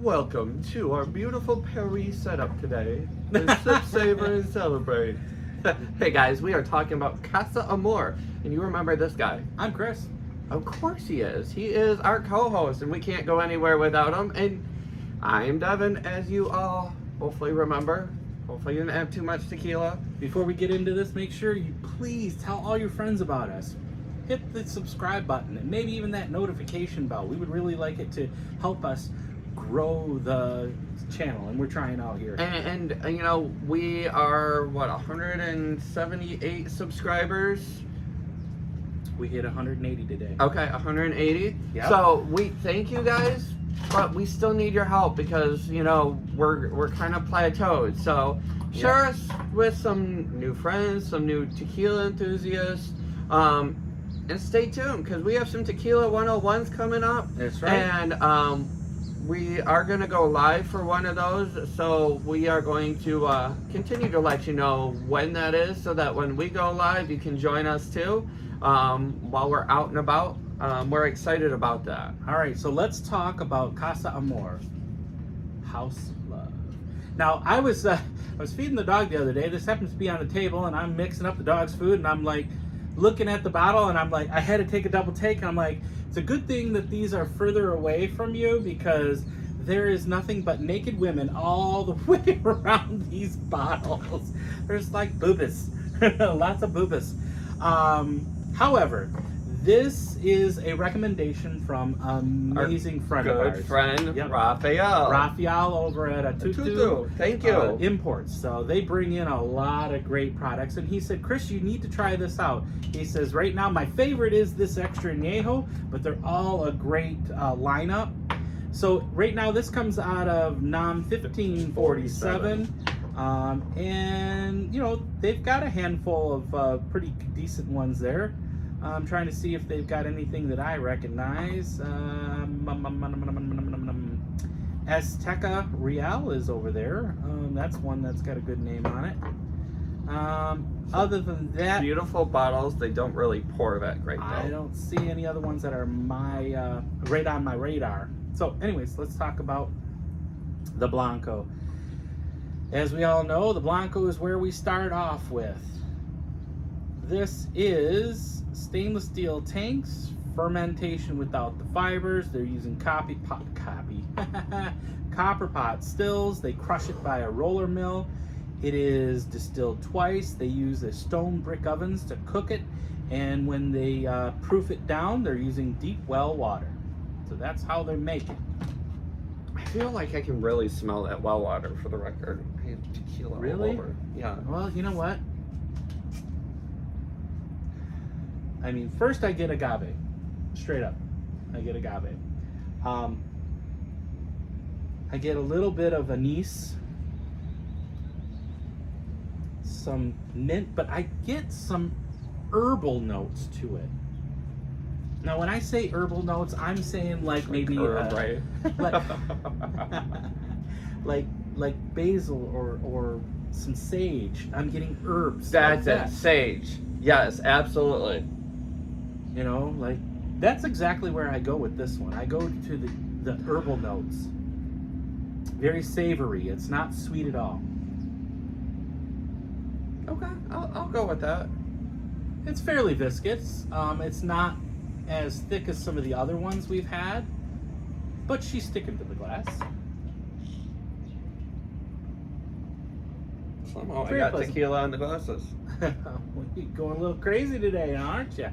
Welcome to our beautiful Paris setup today. Let's sip, savor, and celebrate. Hey guys, we are talking about Casa Amoir, and you remember this guy? I'm Chris. Of course he is. He is our co-host, and we can't go anywhere without him. And I'm Devin, as you all hopefully remember. Hopefully you didn't have too much tequila. Before we get into this, make sure you please tell all your friends about us. Hit the subscribe button and maybe even that notification bell. We would really like it to help us grow the channel, and we're trying out here. And you know, we are, 178 subscribers? We hit 180 today. Okay, 180. Yep. So we thank you guys, but we still need your help because, you know, we're kind of plateaued. So share us with some new friends, some new tequila enthusiasts, and stay tuned because we have some Tequila 101s coming up. That's right. And we are going to go live for one of those. So we are going to continue to let you know when that is so that when we go live, you can join us too while we're out and about. We're excited about that. All right, so let's talk about Casa Amoir, House Love. Now, I was feeding the dog the other day. This happens to be on the table, and I'm mixing up the dog's food, and I'm like looking at the bottle, and I'm like, I had to take a double take, and I'm like, it's a good thing that these are further away from you because there is nothing but naked women all the way around these bottles. There's like boobas, lots of boobas. However, this is a recommendation from amazing friend of ours. Good friend, Yep. Raphael over at Tutu. Thank you. Imports. So they bring in a lot of great products. And he said, Chris, you need to try this out. He says, right now, my favorite is this extra añejo, but they're all a great lineup. So right now, this comes out of NOM 1547. And, you know, they've got a handful of pretty decent ones there. I'm trying to see if they've got anything that I recognize. Azteca Real is over there. That's one that's got a good name on it. Other than that, Beautiful bottles. They don't really pour that great, though. I don't see any other ones that are my right on my radar. So anyways, let's talk about the Blanco. As we all know, the Blanco is where we start off with. This is stainless steel tanks, fermentation without the fibers. They're using copper pot stills. They crush it by a roller mill. It is distilled twice. They use the stone brick ovens to cook it, and when they proof it down, they're using deep well water. So that's how they make it. I feel like I can really smell that well water, for the record. I have tequila all Really? over. Yeah. Well, you know what? I mean, first I get agave. Straight up. I get agave. I get a little bit of anise. Some mint, but I get some herbal notes to it. Now, when I say herbal notes, I'm saying like maybe Herb, right? like basil or some sage. I'm getting herbs. That's like it. that. Sage. Yes, absolutely. You know, like that's exactly where I go with this one. I go to the herbal notes. Very savory. It's not sweet at all. Okay, I'll go with that. It's fairly viscous. It's not as thick as some of the other ones we've had, but she's sticking to the glass. Somehow I Very got pleasant. tequila on the glasses. You're going a little crazy today, aren't you?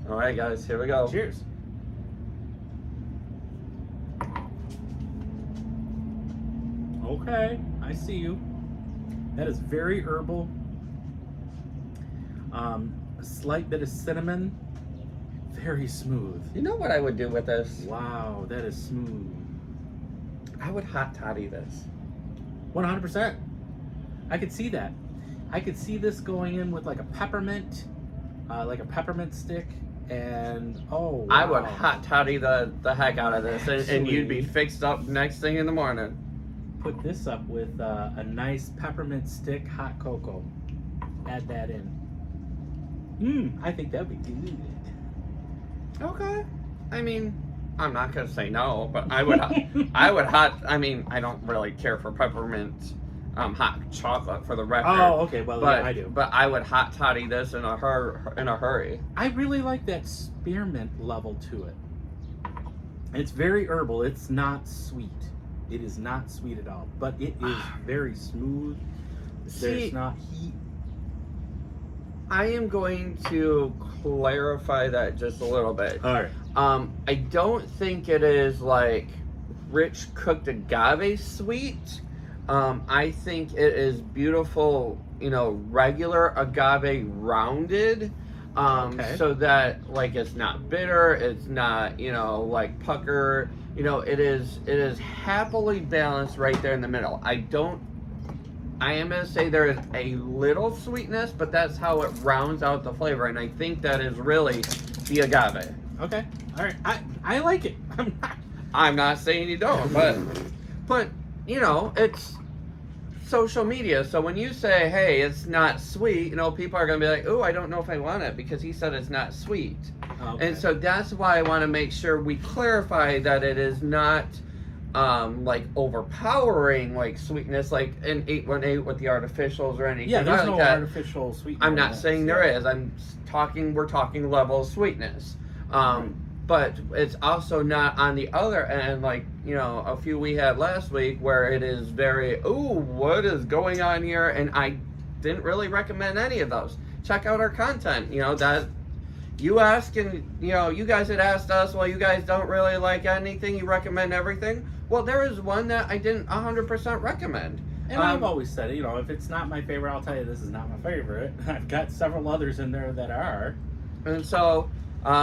All right, guys, here we go. Cheers. Okay, I see you. That is very herbal. A slight bit of cinnamon. Very smooth. You know what I would do with this? Wow, that is smooth. I would hot toddy this. 100%. I could see that. I could see this going in with like a peppermint stick, and oh, wow. I would hot toddy the heck out of this, and you'd be Absolutely. fixed up next thing in the morning. Put this up with a nice peppermint stick hot cocoa. Add that in. I think that'd be good. Okay. I mean, I'm not gonna say no, but I would I mean, I don't really care for peppermint hot chocolate for the record. Oh, okay. Well, but, yeah, I do. But I would hot toddy this in a hurry. I really like that spearmint level to it. It's very herbal. It's not sweet. It is not sweet at all, but it is very smooth. There's not heat. I am going to clarify that just a little bit. All right. I don't think it is like rich cooked agave sweet. I think it is beautiful, regular agave rounded. So that like it's not bitter, it's not, like pucker. It is happily balanced right there in the middle. I am going to say there is a little sweetness, but that's how it rounds out the flavor, and I think that is really the agave. Okay. All right. I like it. I'm not saying you don't, but it's social media. So when you say, hey, it's not sweet, people are going to be like, oh, I don't know if I want it because he said it's not sweet. Okay. And so that's why I want to make sure we clarify that it is not like overpowering like sweetness like an 818 with the artificials or anything. Yeah, there's like no that. artificial sweetness. I'm not saying there is. We're talking level of sweetness. Right. But it's also not on the other end, like, a few we had last week where it is very, ooh, what is going on here? And I didn't really recommend any of those. Check out our content, that you ask, and, you guys had asked us, well, you guys don't really like anything, you recommend everything. Well, there is one that I didn't 100% recommend. And I've always said it, if it's not my favorite, I'll tell you this is not my favorite. I've got several others in there that are. And so,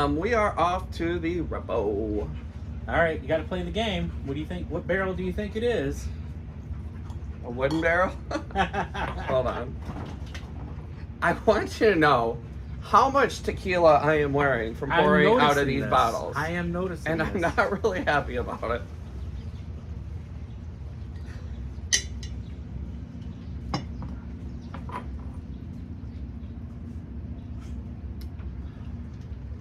we are off to the repo. All right, you got to play the game. What do you think? What barrel do you think it is? A wooden barrel? Hold on. I want you to know how much tequila I am wearing from pouring out of these bottles. I am noticing and I'm not really happy about it.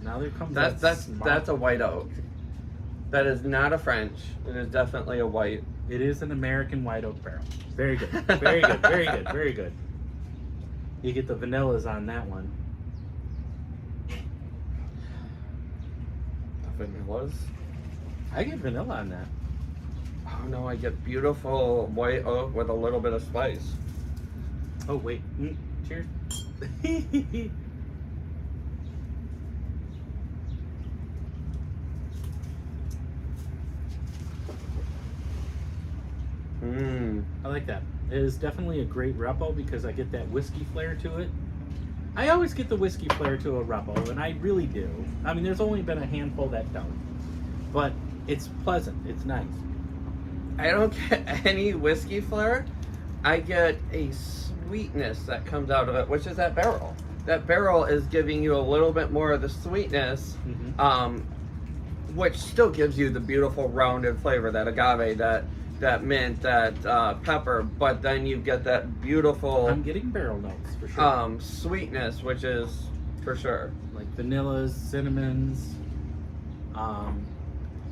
Now there comes that's a white oak. That is not a French. It is definitely a white. It is an American white oak barrel. Very good. Very good. Very good. Very good. You get the vanillas on that one. The vanillas? I get vanilla on that. Oh no, I get beautiful white oak with a little bit of spice. Oh wait. Cheers. I like that. It is definitely a great repo because I get that whiskey flair to it. I always get the whiskey flair to a repo, and I really do. I mean, there's only been a handful that don't. But it's pleasant. It's nice. I don't get any whiskey flair. I get a sweetness that comes out of it, which is that barrel. That barrel is giving you a little bit more of the sweetness, which still gives you the beautiful rounded flavor, that agave, that mint, that pepper, but then you get that beautiful... I'm getting barrel notes, for sure. Sweetness, which is for sure. Like vanillas, cinnamons.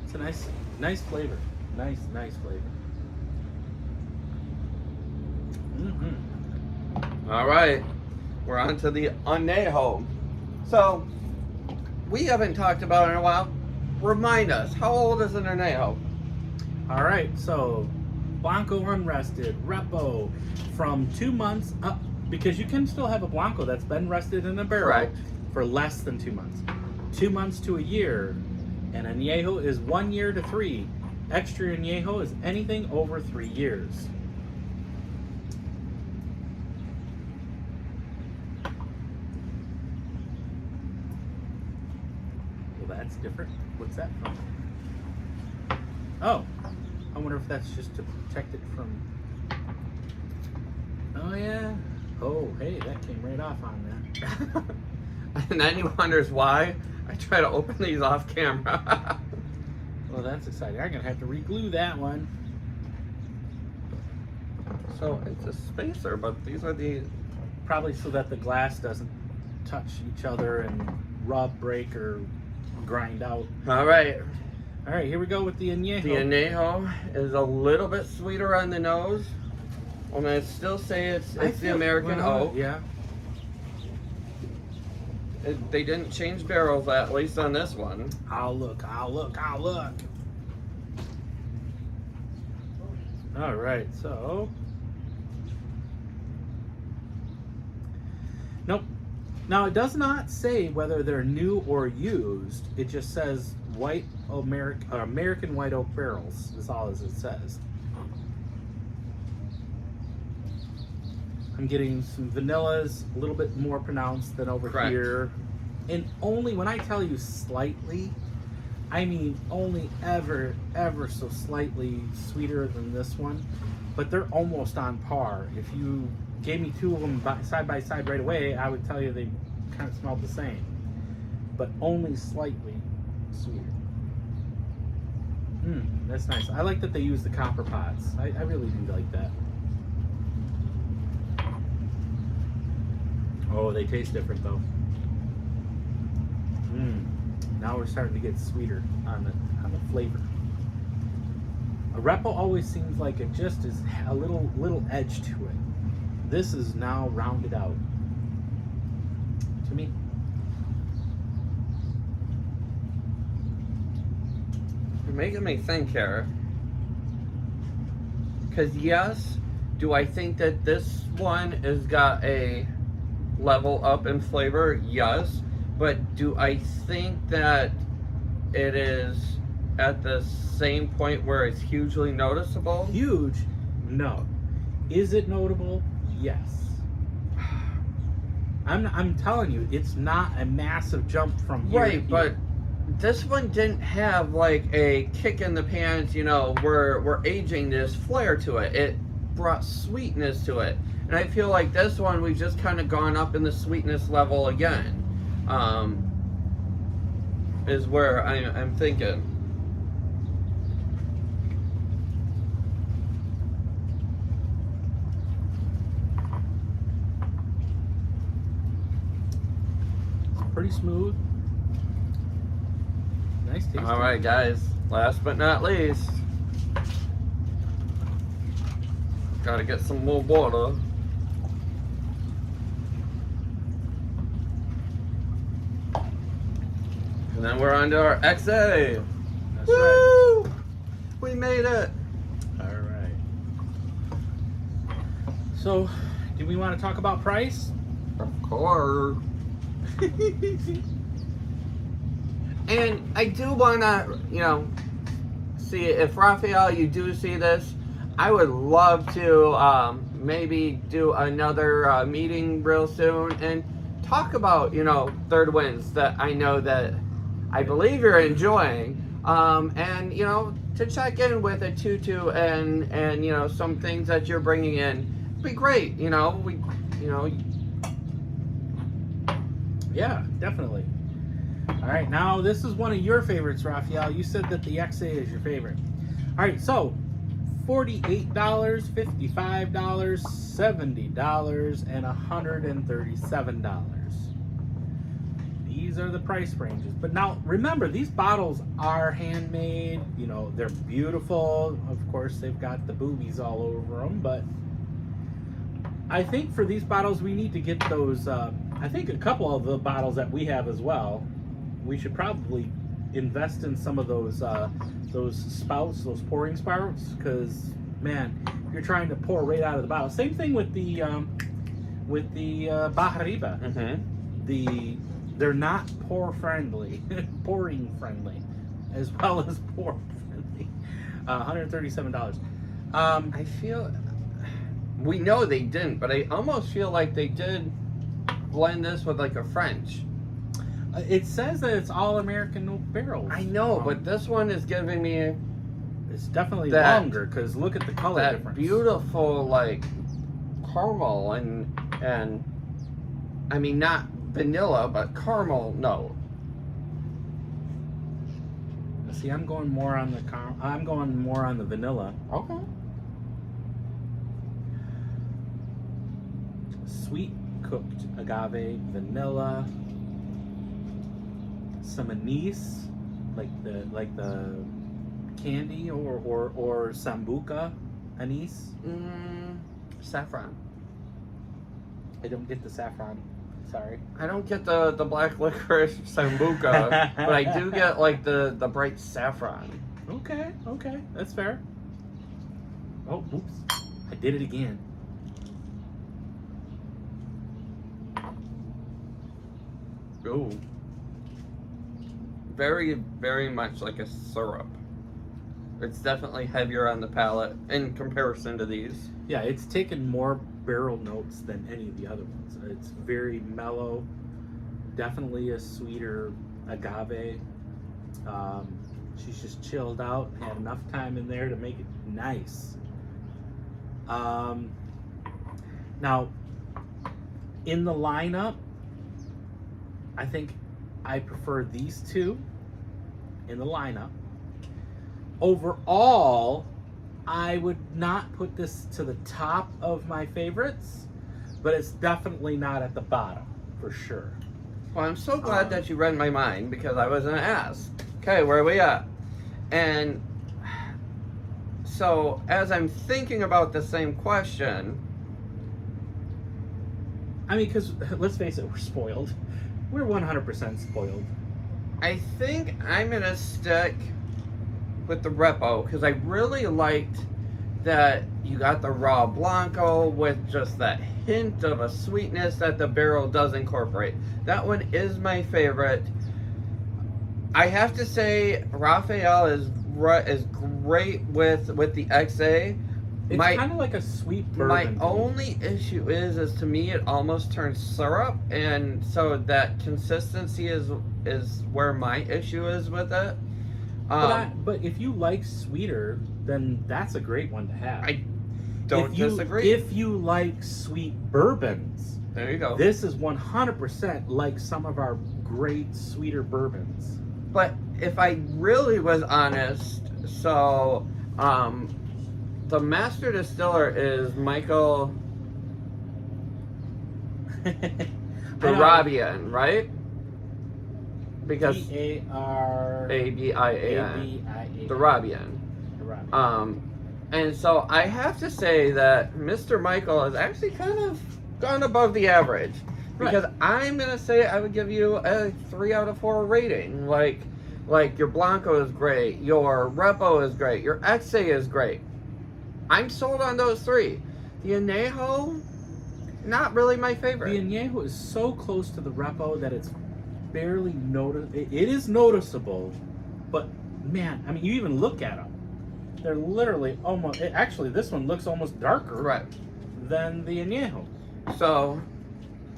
It's a nice flavor. Nice flavor. All right, we're on to the añejo. So, we haven't talked about it in a while. Remind us, how old is an añejo? All right, so Blanco unrested, repo, from 2 months up, because you can still have a Blanco that's been rested in a barrel for less than 2 months. 2 months to a year, and añejo is 1 year to 3. Extra añejo is anything over 3 years. Well, that's different. What's that from? Oh. I wonder if that's just to protect it from... Oh, yeah. Oh, hey, that came right off on that. And then he wonders why I try to open these off camera. Well, that's exciting. I'm going to have to re-glue that one. So, it's a spacer, but these are the... Probably so that the glass doesn't touch each other and rub, break, or grind out. All right. All right, here we go with the añejo. The añejo is a little bit sweeter on the nose. I'm gonna still say it's the American oak. Yeah. They didn't change barrels, at least on this one. I'll look. All right, so. Nope. Now, it does not say whether they're new or used. It just says American white oak barrels is all as it says. I'm getting some vanillas, a little bit more pronounced than over Correct. here. And only, when I tell you slightly, I mean only ever so slightly sweeter than this one. But they're almost on par. If you gave me two of them side by side right away, I would tell you they kind of smelled the same. But only slightly sweeter. That's nice. I like that they use the copper pots. I really do like that. Oh, they taste different though. Now we're starting to get sweeter on the flavor. A Repo always seems like it just is a little edge to it. This is now rounded out to me. You're making me think here. Because yes, do I think that this one has got a level up in flavor? Yes. But do I think that it is at the same point where it's hugely noticeable? Huge? No. Is it notable? Yes. I'm telling you, it's not a massive jump from here to Right, here. but this one didn't have like a kick in the pants, you know, we're aging this flair to it. It brought sweetness to it. And I feel like this one, we've just kind of gone up in the sweetness level again. Is where I'm thinking. Pretty smooth. Nice taste. All right, guys. Last but not least, gotta get some more water. And then we're on to our XA. That's Woo! We made it. All right. So, do we want to talk about price? Of course. And I do want to, you know, see if Raphael, you do see this, I would love to maybe do another meeting real soon and talk about, you know, third wins that I know that I believe you're enjoying, and you know, to check in with a tutu and you know, some things that you're bringing in, it'd be great. You know, Yeah, definitely. All right, now this is one of your favorites, Raphael. You said that the XA is your favorite. All right, so $48, $55, $70, and $137. These are the price ranges. But now, remember, these bottles are handmade. You know, they're beautiful. Of course, they've got the boobies all over them. But I think for these bottles, we need to get those. I think a couple of the bottles that we have as well, we should probably invest in some of those spouts, those pouring spouts. Because, man, you're trying to pour right out of the bottle. Same thing with the Bahariba. Mm-hmm. They're not pouring friendly as well as pour friendly. $137. I feel, we know they didn't, but I almost feel like they did blend this with like a French. It says that it's all American oak barrels. I know, but this one is giving me it's definitely that- longer because look at the color that difference. beautiful like caramel and I mean not vanilla but caramel note. See, I'm going more on the vanilla. Okay. Sweet cooked agave, vanilla, some anise, like the candy or sambuca anise? Saffron. I don't get the saffron. Sorry. I don't get the black licorice sambuca, but I do get like the bright saffron. Okay, that's fair. Oh, oops. I did it again. Ooh. Very, very much like a syrup. It's definitely heavier on the palate in comparison to these. Yeah, it's taken more barrel notes than any of the other ones. It's very mellow. Definitely a sweeter agave. She's just chilled out, had enough time in there to make it nice. Now, in the lineup, I think I prefer these two in the lineup. Overall, I would not put this to the top of my favorites, but it's definitely not at the bottom, for sure. Well, I'm so glad that you read my mind because I was going to ask, okay, where are we at? And so, as I'm thinking about the same question... I mean, because, let's face it, we're spoiled. We're 100% spoiled. I think I'm going to stick with the Repo because I really liked that you got the raw Blanco with just that hint of a sweetness that the barrel does incorporate. That one is my favorite. I have to say, Raphael is great with the XA. It's kind of like a sweet bourbon. My only issue is to me it almost turns syrup, and so that consistency is where my issue is with it. But if you like sweeter, then that's a great one to have. I don't disagree. If you like sweet bourbons, there you go. This is 100% like some of our great sweeter bourbons. But if I really was honest, so the master distiller is Michael Barabian, right? Because Abian. Barabian. And so I have to say that Mr. Michael has actually kind of gone above the average. Because I'm going to say I would give you a 3 out of 4 rating. Like your Blanco is great, your Repo is great, your XA is great. I'm sold on those 3. The Añejo, not really my favorite. The Añejo is so close to the Repo that it's barely noticeable. It is noticeable, but man, I mean, you even look at them. They're literally almost... Actually, this one looks almost darker than the Añejo. So,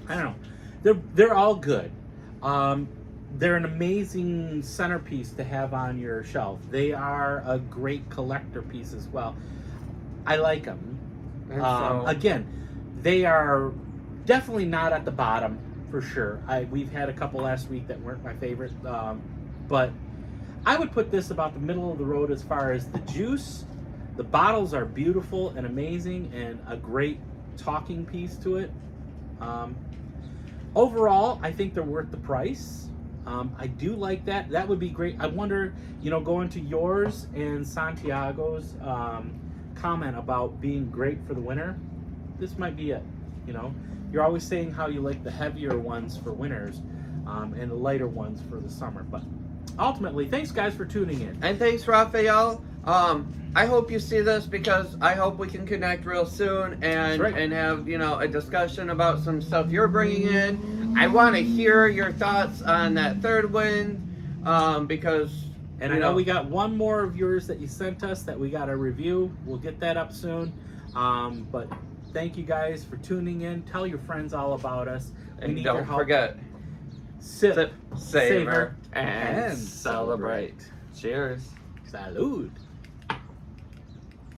I don't know. They're all good. They're an amazing centerpiece to have on your shelf. They are a great collector piece as well. I like them. Again, they are definitely not at the bottom for sure. We've had a couple last week that weren't my favorite, but I would put this about the middle of the road as far as the juice. The bottles are beautiful and amazing and a great talking piece to it. Overall, I think they're worth the price. I do like that. That would be great. I wonder, going to yours and Santiago's comment about being great for the winter, this might be it. You're always saying how you like the heavier ones for winters and the lighter ones for the summer. But ultimately, thanks guys for tuning in. And thanks, Raphael. I hope you see this because I hope we can connect real soon and have a discussion about some stuff you're bringing in. I want to hear your thoughts on that third win because. And I know we got one more of yours that you sent us that we got to review. We'll get that up soon. But thank you guys for tuning in. Tell your friends all about us. And don't forget, sip, savor, and celebrate. Cheers. Salud.